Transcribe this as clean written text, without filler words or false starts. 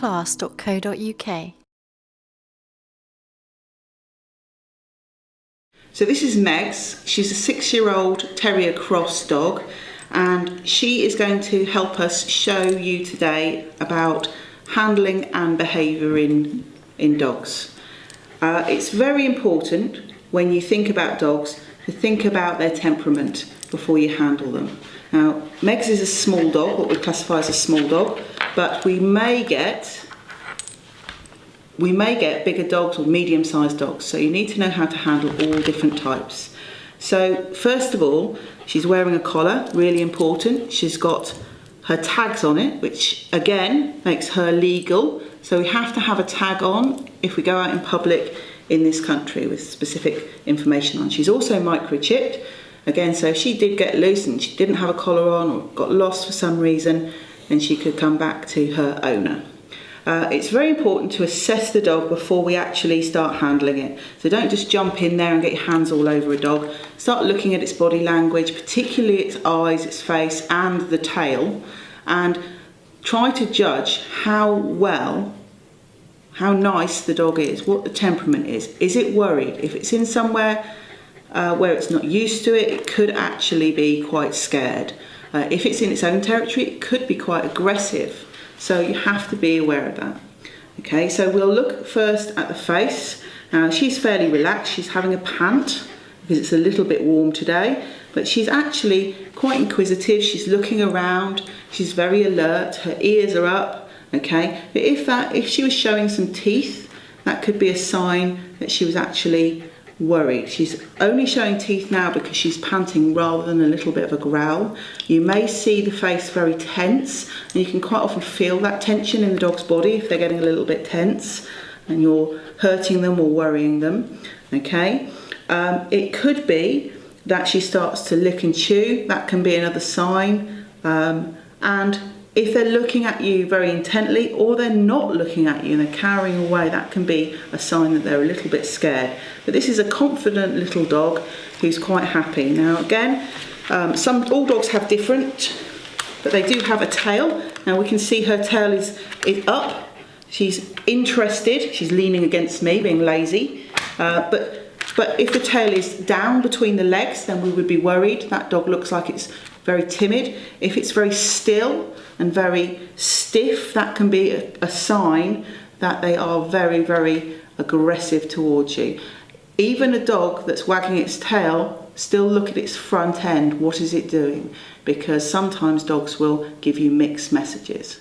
AnimalClass.co.uk. So this is Megs. She's a 6-year-old terrier cross dog, and she is going to help us show you today about handling and behaviour in dogs. It's very important when you think about dogs to think about their temperament before you handle them. Now, Megs is a small dog, what we classify as a small dog, but we may get bigger dogs or medium-sized dogs, so you need to know how to handle all different types. So first of all, she's wearing a collar, really important. She's got her tags on it, which again makes her legal. So we have to have a tag on if we go out in public in this country with specific information on. She's also microchipped, again, so if she did get loose and she didn't have a collar on or got lost for some reason, then she could come back to her owner. It's very important to assess the dog before we actually start handling it. So don't just jump in there and get your hands all over a dog. Start looking at its body language, particularly its eyes, its face and the tail, and try to judge how nice the dog is, what the temperament is. Is it worried? If it's in somewhere where it's not used to it, it could actually be quite scared. If it's in its own territory, it could be quite aggressive. So you have to be aware of that. Okay, so we'll look first at the face. Now she's fairly relaxed, she's having a pant because it's a little bit warm today, but she's actually quite inquisitive, she's looking around, she's very alert, her ears are up, okay? But if she was showing some teeth, that could be a sign that she was actually worried. She's only showing teeth now because she's panting rather than a little bit of a growl. You may see the face very tense, and you can quite often feel that tension in the dog's body if they're getting a little bit tense and you're hurting them or worrying them. Okay, it could be that she starts to lick and chew. That can be another sign. And if they're looking at you very intently or they're not looking at you and they're cowering away, that can be a sign that they're a little bit scared. But this is a confident little dog who's quite happy. Now again, all dogs have different, but they do have a tail. Now we can see her tail is up. She's interested, she's leaning against me, being lazy. But if the tail is down between the legs, then we would be worried. That dog looks like it's very timid. If it's very still and very stiff, that can be a sign that they are very, very aggressive towards you. Even a dog that's wagging its tail, still look at its front end. What is it doing? Because sometimes dogs will give you mixed messages.